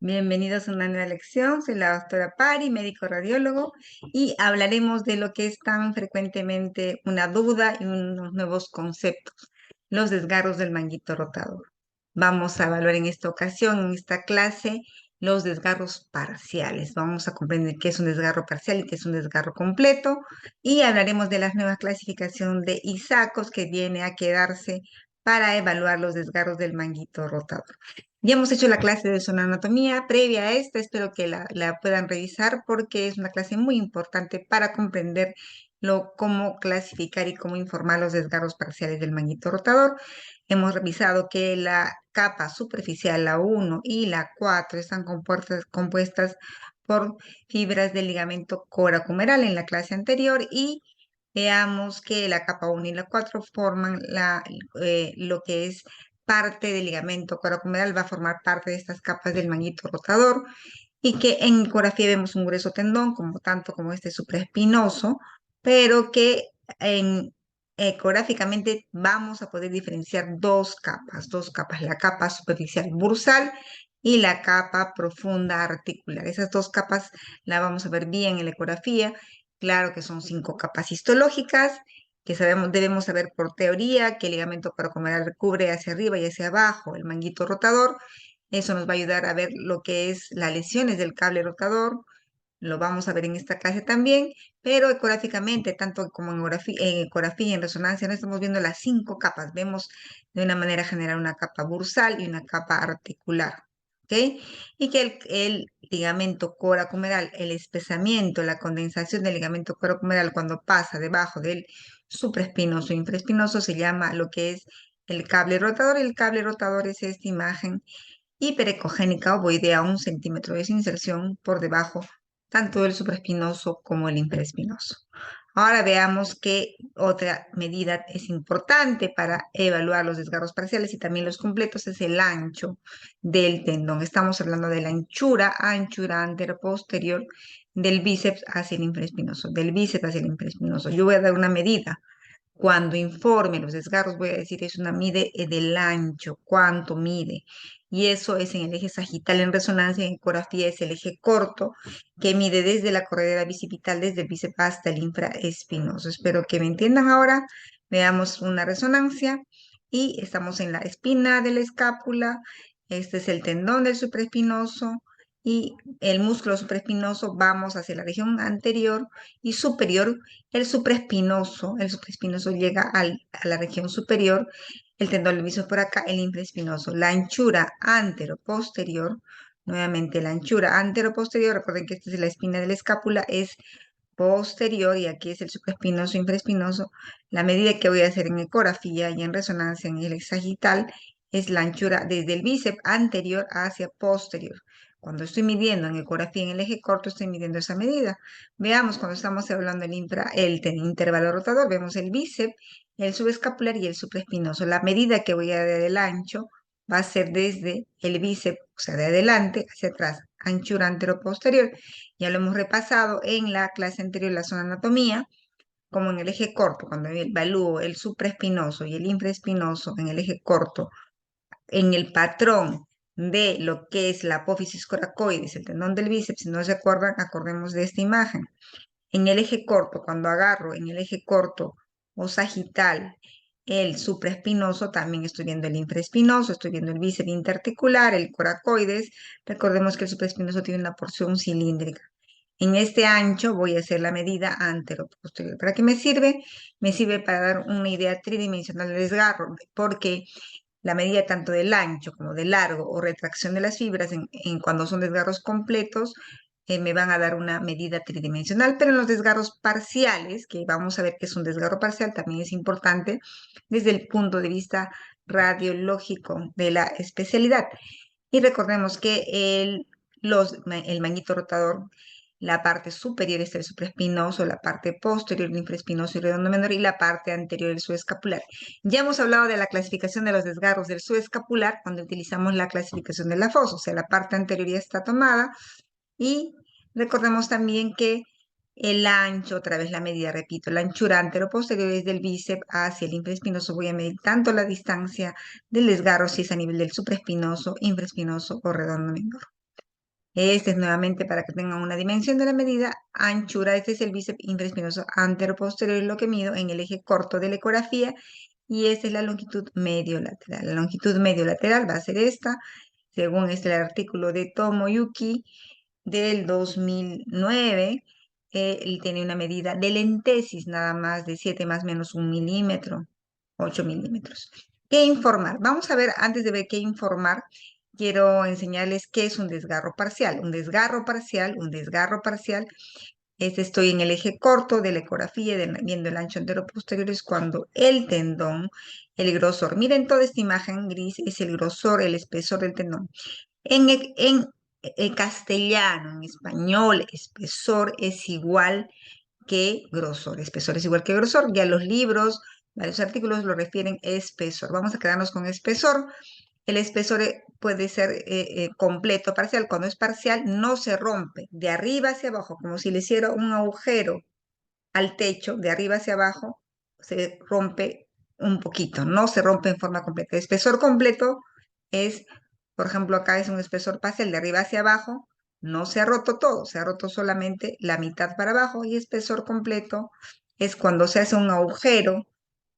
Bienvenidos a una nueva lección. Soy la doctora Pari, médico radiólogo, y hablaremos de lo que es tan frecuentemente una duda y unos nuevos conceptos, los desgarros del manguito rotador. Vamos a evaluar en esta ocasión, en esta clase, los desgarros parciales. Vamos a comprender qué es un desgarro parcial y qué es un desgarro completo, y hablaremos de la nueva clasificación de ISACOS que viene a quedarse para evaluar los desgarros del manguito rotador. Ya hemos hecho la clase de sonanotomía previa a esta, espero que la puedan revisar porque es una clase muy importante para comprender cómo clasificar y cómo informar los desgarros parciales del manguito rotador. Hemos revisado que la capa superficial, la 1 y la 4, están compuestas por fibras del ligamento coracomeral en la clase anterior, y veamos que la capa 1 y la 4 forman lo que es parte del ligamento coracomeral, va a formar parte de estas capas del manguito rotador, y que en ecografía vemos un grueso tendón, tanto como este supraespinoso, pero que en ecográficamente vamos a poder diferenciar dos capas, la capa superficial bursal y la capa profunda articular. Esas dos capas la vamos a ver bien en la ecografía. Claro que son 5 capas histológicas, que debemos saber por teoría que el ligamento coracomeral cubre hacia arriba y hacia abajo el manguito rotador. Eso nos va a ayudar a ver lo que es las lesiones del cable rotador. Lo vamos a ver en esta clase también, pero ecográficamente, tanto como en ecografía y en resonancia, no estamos viendo las 5 capas. Vemos de una manera general una capa bursal y una capa articular. ¿Ok? Y que el ligamento coracomeral, el espesamiento, la condensación del ligamento coracomeral cuando pasa debajo del supraespinoso e infraespinoso se llama lo que es el cable rotador. El cable rotador es esta imagen hiperecogénica ovoidea a 1 centímetro de su inserción por debajo tanto del supraespinoso como el infraespinoso. Ahora veamos qué otra medida es importante para evaluar los desgarros parciales y también los completos, es el ancho del tendón. Estamos hablando de la anchura anteroposterior del bíceps hacia el infraespinoso, del bíceps hacia el infraespinoso. Yo voy a dar una medida. Cuando informe los desgarros, voy a decir, es una mide del ancho, cuánto mide. Y eso es en el eje sagital. En resonancia, en ecografía, es el eje corto, que mide desde la corredera bicipital, desde el bíceps hasta el infraespinoso. Espero que me entiendan ahora. Veamos una resonancia. Y estamos en la espina de la escápula. Este es el tendón del supraespinoso. Y el músculo supraespinoso, vamos hacia la región anterior y superior. El supraespinoso llega a la región superior, el tendón del bíceps por acá, el infraespinoso. La anchura anteroposterior, nuevamente la anchura anteroposterior, recuerden que esta es la espina de la escápula, es posterior, y aquí es el supraespinoso, infraespinoso. La medida que voy a hacer en ecografía y en resonancia en el sagital es la anchura desde el bíceps anterior hacia posterior. Cuando estoy midiendo en ecografía en el eje corto, estoy midiendo esa medida. Veamos, cuando estamos hablando del intervalo rotador, vemos el bíceps, el subescapular y el supraespinoso. La medida que voy a dar del ancho va a ser desde el bíceps, o sea, de adelante hacia atrás, anchura anteroposterior. Ya lo hemos repasado en la clase anterior, la zona anatomía, como en el eje corto, cuando evalúo el supraespinoso y el infraespinoso en el eje corto, en el patrón de lo que es la apófisis coracoides, el tendón del bíceps. Si no se acuerdan, acordemos de esta imagen. En el eje corto, cuando agarro en el eje corto o sagital el supraespinoso, también estoy viendo el infraespinoso, estoy viendo el bíceps interarticular, el coracoides. Recordemos que el supraespinoso tiene una porción cilíndrica. En este ancho voy a hacer la medida antero-posterior. ¿Para qué me sirve? Me sirve para dar una idea tridimensional del desgarro, porque la medida tanto del ancho como del largo o retracción de las fibras cuando son desgarros completos me van a dar una medida tridimensional, pero en los desgarros parciales, que vamos a ver que es un desgarro parcial, también es importante desde el punto de vista radiológico de la especialidad. Y recordemos que el manguito rotador, la parte superior está el supraespinoso, la parte posterior el infraespinoso y redondo menor, y la parte anterior el subescapular. Ya hemos hablado de la clasificación de los desgarros del subescapular cuando utilizamos la clasificación de la fosa, o sea, la parte anterior ya está tomada. Y recordemos también que el ancho, otra vez la medida, repito, la anchura anteroposterior es del bíceps hacia el infraespinoso. Voy a medir tanto la distancia del desgarro, si es a nivel del supraespinoso, infraespinoso o redondo menor. Este es nuevamente para que tengan una dimensión de la medida. Anchura, este es el bíceps infraespinoso antero-posterior, lo que mido en el eje corto de la ecografía. Y esta es la longitud medio-lateral. La longitud medio-lateral va a ser esta, según el artículo de Tomoyuki del 2009. Él tiene una medida de lentesis nada más de 7 más menos 1 milímetro, 8 milímetros. ¿Qué informar? Vamos a ver, antes de ver qué informar, quiero enseñarles qué es un desgarro parcial. Un desgarro parcial estoy en el eje corto de la ecografía, viendo el ancho entero posterior, es cuando el tendón, el grosor, miren toda esta imagen gris, es el grosor, el espesor del tendón. En castellano, en español, espesor es igual que grosor. Espesor es igual que grosor. Ya los libros, varios artículos lo refieren espesor. Vamos a quedarnos con espesor. El espesor puede ser completo, parcial. Cuando es parcial, no se rompe de arriba hacia abajo, como si le hiciera un agujero al techo, de arriba hacia abajo, se rompe un poquito, no se rompe en forma completa. El espesor completo es, por ejemplo, acá es un espesor parcial de arriba hacia abajo, no se ha roto todo, se ha roto solamente la mitad para abajo, y espesor completo es cuando se hace un agujero,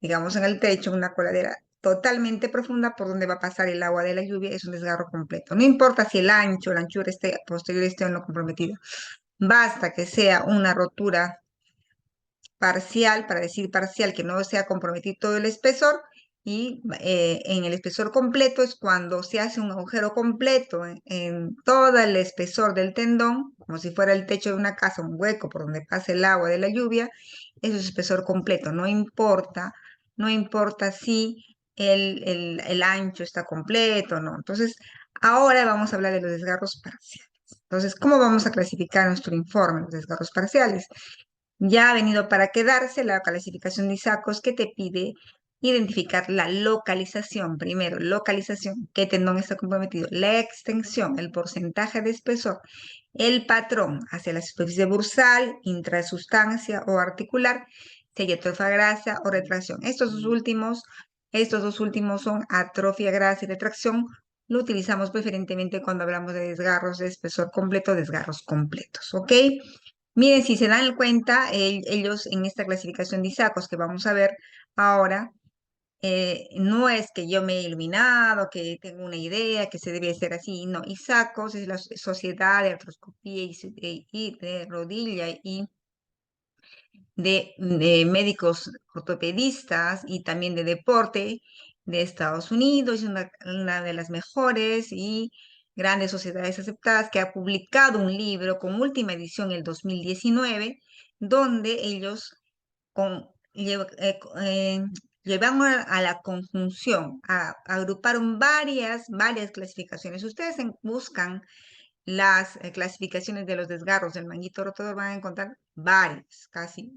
digamos en el techo, una coladera totalmente profunda por donde va a pasar el agua de la lluvia, es un desgarro completo. No importa si el ancho, la anchura esté posterior esté o no comprometido, basta que sea una rotura parcial, para decir parcial, que no sea comprometido todo el espesor, y en el espesor completo es cuando se hace un agujero completo en todo el espesor del tendón, como si fuera el techo de una casa, un hueco por donde pasa el agua de la lluvia. Eso es espesor completo, no importa si el ancho está completo, ¿no? Entonces, ahora vamos a hablar de los desgarros parciales. Entonces, ¿cómo vamos a clasificar nuestro informe, los desgarros parciales? Ya ha venido para quedarse la clasificación de ISACOS, que te pide identificar la localización. Primero, localización, qué tendón está comprometido, la extensión, el porcentaje de espesor, el patrón hacia la superficie bursal, intrasustancia o articular, si hay atrofia grasa o retracción. Estos dos últimos son atrofia grasa y retracción. Lo utilizamos preferentemente cuando hablamos de desgarros de espesor completo, desgarros completos, ¿ok? Miren, si se dan cuenta, ellos en esta clasificación de ISACOS que vamos a ver ahora, no es que yo me he iluminado, que tengo una idea, que se debe hacer así. No, ISACOS es la Sociedad de Artroscopía y de Rodilla y de médicos ortopedistas y también de deporte de Estados Unidos. Es una de las mejores y grandes sociedades aceptadas, que ha publicado un libro con última edición en el 2019, donde ellos con, llevan a la conjunción, agruparon varias clasificaciones. Ustedes buscan las clasificaciones de los desgarros del manguito rotador, van a encontrar varias, casi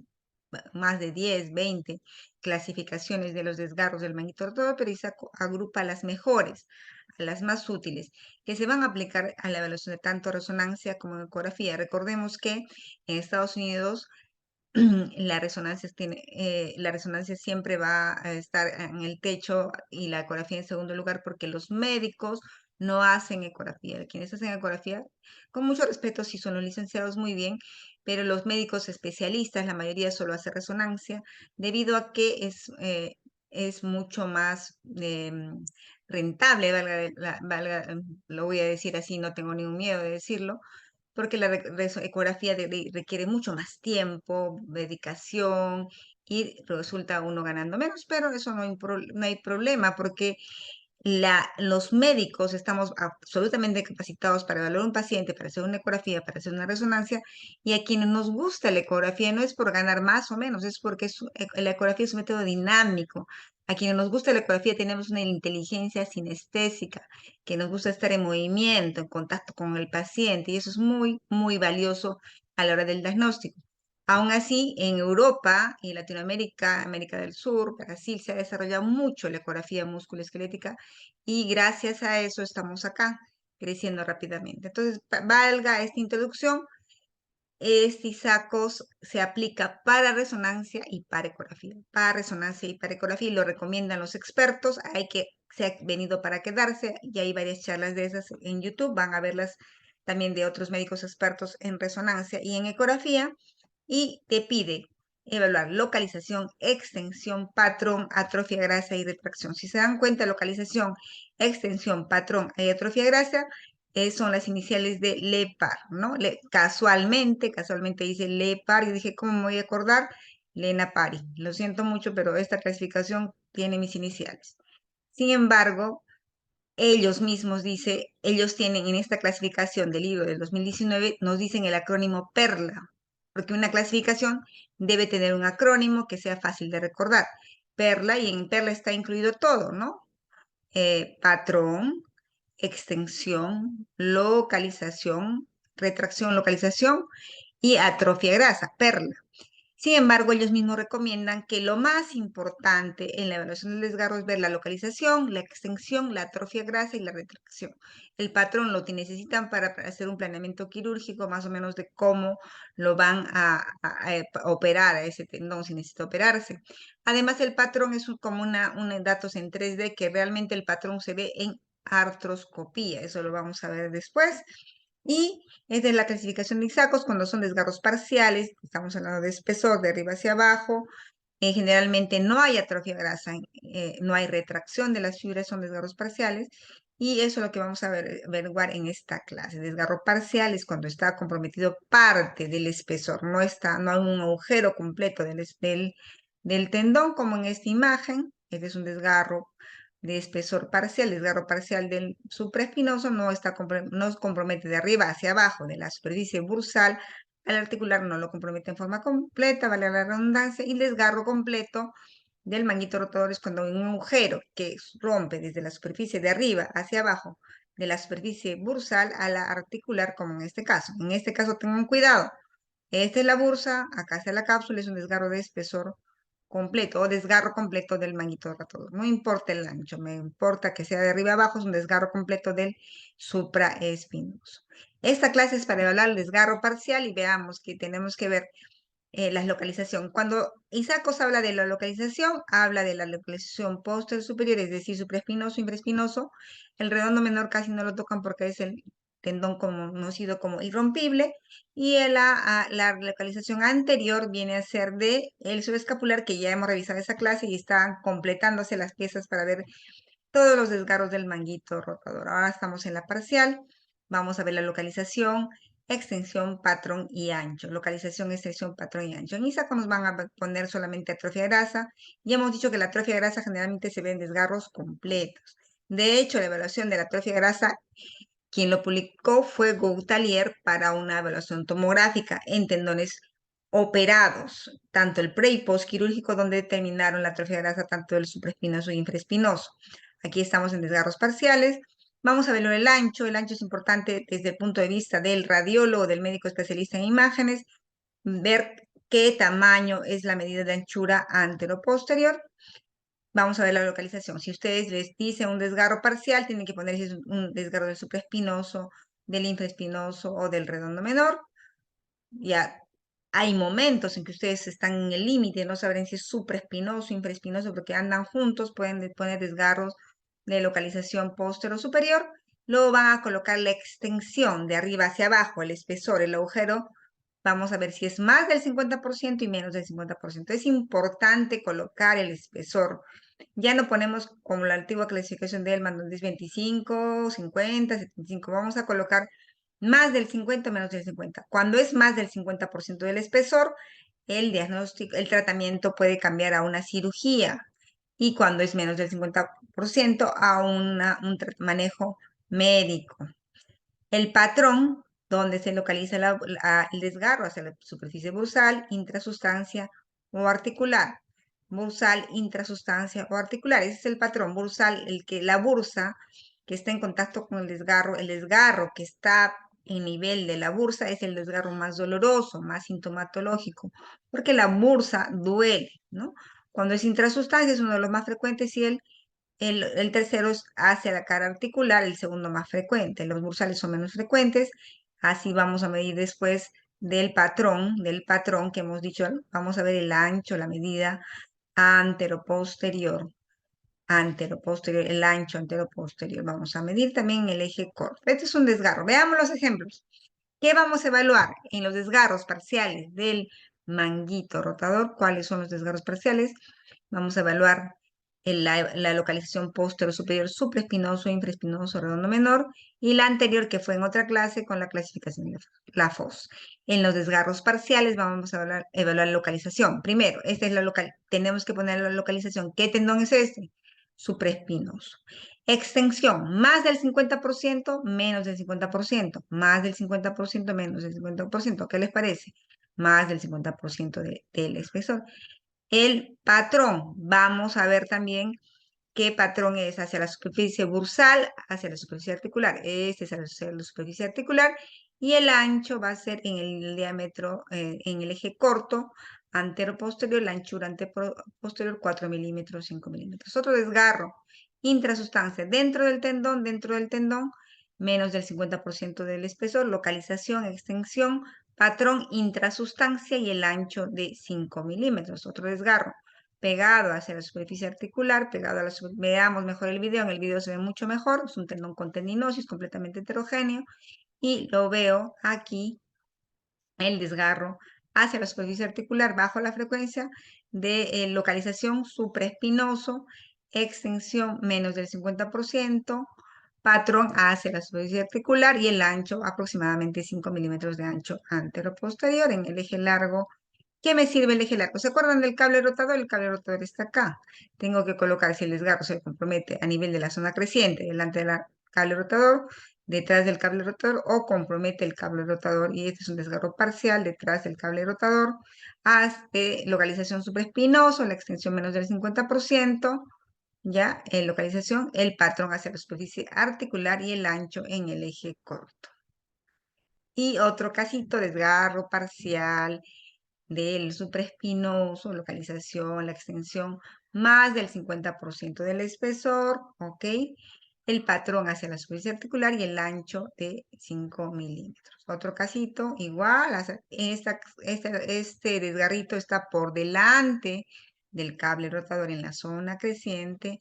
más de 10, 20 clasificaciones de los desgarros del manguito rotador, pero ISACO agrupa las mejores, a las más útiles, que se van a aplicar a la evaluación de tanto resonancia como ecografía. Recordemos que en Estados Unidos la resonancia siempre va a estar en el techo y la ecografía en segundo lugar, porque los médicos no hacen ecografía. Quienes hacen ecografía, con mucho respeto, si son los licenciados, muy bien, pero los médicos especialistas, la mayoría solo hace resonancia, debido a que es mucho más rentable, lo voy a decir así, no tengo ningún miedo de decirlo, porque la ecografía requiere mucho más tiempo, dedicación, y resulta uno ganando menos, pero eso no hay problema, porque los médicos estamos absolutamente capacitados para evaluar un paciente, para hacer una ecografía, para hacer una resonancia, y a quienes nos gusta la ecografía no es por ganar más o menos, es porque la ecografía es un método dinámico. A quienes nos gusta la ecografía tenemos una inteligencia sinestésica, que nos gusta estar en movimiento, en contacto con el paciente, y eso es muy valioso a la hora del diagnóstico. Aún así, en Europa y Latinoamérica, América del Sur, Brasil, se ha desarrollado mucho la ecografía musculoesquelética, y gracias a eso estamos acá creciendo rápidamente. Entonces, valga esta introducción, este ISACOS se aplica para resonancia y para ecografía. Para resonancia y para ecografía, y lo recomiendan los expertos. Se ha venido para quedarse, y hay varias charlas de esas en YouTube, van a verlas también de otros médicos expertos en resonancia y en ecografía, y te pide evaluar localización, extensión, patrón, atrofia grasa y retracción. Si se dan cuenta, localización, extensión, patrón y atrofia grasa son las iniciales de LEPAR, ¿no? Casualmente dice LEPAR y dije, ¿cómo me voy a acordar? Lena Pari. Lo siento mucho, pero esta clasificación tiene mis iniciales. Sin embargo, ellos mismos ellos tienen en esta clasificación del libro del 2019, nos dicen el acrónimo PERLA, porque una clasificación debe tener un acrónimo que sea fácil de recordar. PERLA, y en PERLA está incluido todo, ¿no? Patrón, extensión, localización, retracción, localización y atrofia grasa, PERLA. Sin embargo, ellos mismos recomiendan que lo más importante en la evaluación del desgarro es ver la localización, la extensión, la atrofia grasa y la retracción. El patrón lo que necesitan para hacer un planeamiento quirúrgico, más o menos de cómo lo van a operar a ese tendón si necesita operarse. Además, el patrón es como datos en 3D que realmente el patrón se ve en artroscopía. Eso lo vamos a ver después. Y es de la clasificación de Isacos cuando son desgarros parciales, estamos hablando de espesor de arriba hacia abajo. Generalmente no hay atrofia grasa, no hay retracción de las fibras, son desgarros parciales. Y eso es lo que vamos a averiguar en esta clase. Desgarro parcial es cuando está comprometido parte del espesor, no hay un agujero completo del tendón, como en esta imagen. Este es un desgarro de espesor parcial, desgarro parcial del supraespinoso, no compromete de arriba hacia abajo de la superficie bursal al articular, no lo compromete en forma completa, vale la redundancia, y el desgarro completo del manguito rotador es cuando hay un agujero que rompe desde la superficie de arriba hacia abajo de la superficie bursal a la articular, como en este caso. En este caso tengan cuidado, esta es la bursa, acá está la cápsula, es un desgarro de espesor completo o desgarro completo del manguito rotador. No importa el ancho, me importa que sea de arriba abajo, es un desgarro completo del supraespinoso. Esta clase es para evaluar el desgarro parcial y veamos que tenemos que ver la localización. Cuando Isacos habla de la localización, habla de la localización posterior superior, es decir, supraespinoso, infraespinoso. El redondo menor casi no lo tocan porque es el tendón conocido como irrompible. Y la localización anterior viene a ser de el subescapular, que ya hemos revisado esa clase y están completándose las piezas para ver todos los desgarros del manguito rotador. Ahora estamos en la parcial. Vamos a ver la localización, extensión, patrón y ancho. Localización, extensión, patrón y ancho. En ISACO nos van a poner solamente atrofia grasa. Y hemos dicho que la atrofia grasa generalmente se ve en desgarros completos. De hecho, la evaluación de la atrofia grasa, quien lo publicó fue Goutalier para una evaluación tomográfica en tendones operados, tanto el pre y post quirúrgico, donde determinaron la atrofia grasa tanto del supraespinoso y infraespinoso. Aquí estamos en desgarros parciales. Vamos a verlo el ancho. El ancho es importante desde el punto de vista del radiólogo, del médico especialista en imágenes, ver qué tamaño es la medida de anchura antero-posterior. Vamos a ver la localización. Si ustedes les dicen un desgarro parcial, tienen que poner si es un desgarro del supraespinoso, del infraespinoso o del redondo menor. Ya hay momentos en que ustedes están en el límite, no saben si es supraespinoso, infraespinoso, porque andan juntos, pueden poner desgarros de localización posterior o superior. Luego van a colocar la extensión de arriba hacia abajo, el espesor, el agujero. Vamos a ver si es más del 50% y menos del 50%. Es importante colocar el espesor. Ya no ponemos como la antigua clasificación de Hellman, donde es 25, 50, 75. Vamos a colocar más del 50 o menos del 50. Cuando es más del 50% del espesor, el diagnóstico, el tratamiento puede cambiar a una cirugía. Y cuando es menos del 50%, a un manejo médico. El patrón, donde se localiza el desgarro hacia la superficie bursal, intrasustancia o articular. Bursal, intrasustancia o articular. Ese es el patrón bursal, la bursa que está en contacto con el desgarro que está en nivel de la bursa es el desgarro más doloroso, más sintomatológico, porque la bursa duele, ¿no? Cuando es intrasustancia es uno de los más frecuentes y el tercero es hacia la cara articular, el segundo más frecuente. Los bursales son menos frecuentes. Así vamos a medir después del patrón que hemos dicho. Vamos a ver el ancho, la medida antero-posterior. anteroposterior, el ancho anteroposterior. Vamos a medir también el eje corto. Este es un desgarro. Veamos los ejemplos. ¿Qué vamos a evaluar en los desgarros parciales del manguito rotador? ¿Cuáles son los desgarros parciales? Vamos a evaluar la localización postero superior supraespinoso, infraespinoso, redondo menor, y la anterior que fue en otra clase con la clasificación de la FOS. En los desgarros parciales vamos a evaluar la localización. Primero, esta es tenemos que poner la localización. ¿Qué tendón es este? Supraespinoso. Extensión, más del 50%, menos del 50%, más del 50%, menos del 50%. ¿Qué les parece? Más del 50% del espesor. El patrón, vamos a ver también qué patrón es hacia la superficie bursal, hacia la superficie articular. Este es hacia la superficie articular y el ancho va a ser en el diámetro, en el eje corto, antero-posterior, la anchura antero-posterior 4 milímetros, 5 milímetros. Otro desgarro, intrasustancia, dentro del tendón, menos del 50% del espesor, localización, extensión, patrón, intrasustancia y el ancho de 5 milímetros. Otro desgarro, pegado hacia la superficie articular, pegado a la veamos mejor el video, en el video se ve mucho mejor, es un tendón con tendinosis completamente heterogéneo y lo veo aquí, el desgarro hacia la superficie articular bajo la frecuencia de localización supraespinoso, extensión menos del 50%, patrón hacia la superficie articular y el ancho aproximadamente 5 milímetros de ancho antero-posterior en el eje largo. ¿Qué me sirve el eje largo? ¿Se acuerdan del cable rotador? El cable rotador está acá. Tengo que colocar, si el desgarro se compromete a nivel de la zona creciente, delante del cable rotador, detrás del cable rotador, o compromete el cable rotador, y este es un desgarro parcial detrás del cable rotador, localización supraespinoso, la extensión menos del 50%, ya, en localización, el patrón hacia la superficie articular y el ancho en el eje corto. Y otro casito, desgarro parcial del supraespinoso, localización, la extensión, más del 50% del espesor, ¿ok? El patrón hacia la superficie articular y el ancho de 5 milímetros. Otro casito, igual, este desgarrito está por delante del cable rotador en la zona creciente,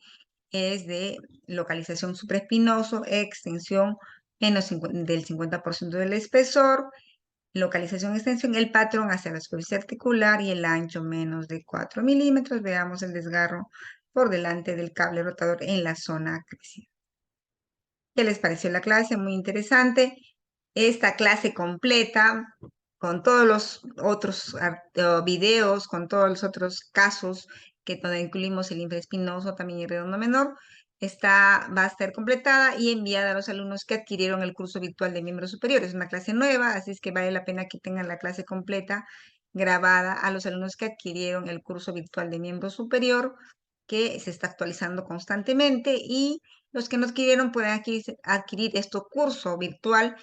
es de localización supraespinoso, extensión menos del 50% del espesor, localización extensión, el patrón hacia la superficie articular y el ancho menos de 4 milímetros. Veamos el desgarro por delante del cable rotador en la zona creciente. ¿Qué les pareció la clase? Muy interesante. Esta clase completa, con todos los otros videos, con todos los otros casos que donde incluimos el infraespinoso, también el redondo menor, va a estar completada y enviada a los alumnos que adquirieron el curso virtual de miembros superiores. Es una clase nueva, así es que vale la pena que tengan la clase completa grabada a los alumnos que adquirieron el curso virtual de miembro superior, que se está actualizando constantemente, y los que no adquirieron pueden adquirir este curso virtual.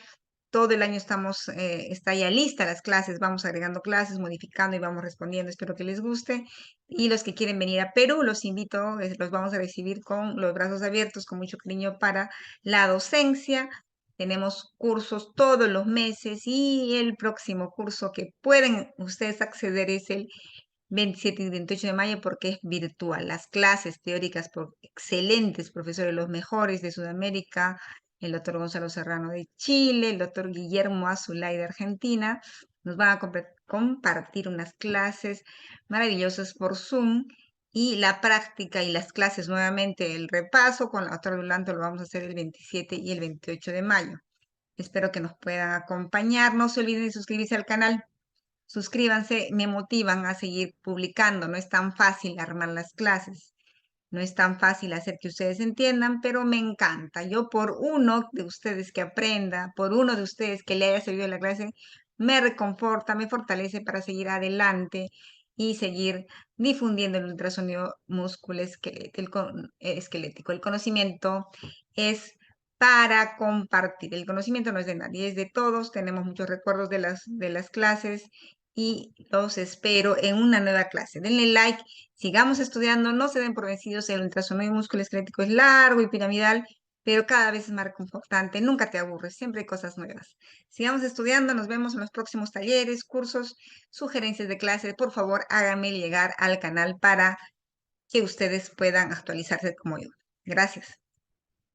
Todo el año está ya lista las clases, vamos agregando clases, modificando y vamos respondiendo. Espero que les guste. Y los que quieren venir a Perú, los invito, los vamos a recibir con los brazos abiertos, con mucho cariño para la docencia. Tenemos cursos todos los meses y el próximo curso que pueden ustedes acceder es el 27 y 28 de mayo porque es virtual. Las clases teóricas por excelentes profesores, los mejores de Sudamérica, el doctor Gonzalo Serrano de Chile, el doctor Guillermo Azulay de Argentina, nos van a compartir unas clases maravillosas por Zoom, y la práctica y las clases nuevamente, el repaso con la doctora Dulanto lo vamos a hacer el 27 y el 28 de mayo. Espero que nos puedan acompañar. No se olviden de suscribirse al canal. Suscríbanse, me motivan a seguir publicando. No es tan fácil armar las clases, no es tan fácil hacer que ustedes entiendan, pero me encanta. Yo por uno de ustedes que aprenda, por uno de ustedes que le haya servido la clase, me reconforta, me fortalece para seguir adelante y seguir difundiendo el ultrasonido esquelético. El conocimiento es para compartir. El conocimiento no es de nadie, es de todos. Tenemos muchos recuerdos de las clases y los espero en una nueva clase. Denle like, sigamos estudiando, no se den por vencidos. El ultrasonido musculoesquelético es largo y piramidal, pero cada vez es más reconfortante. Nunca te aburres, siempre hay cosas nuevas. Sigamos estudiando, nos vemos en los próximos talleres, cursos, sugerencias de clase. Por favor, háganme llegar al canal para que ustedes puedan actualizarse como yo. Gracias.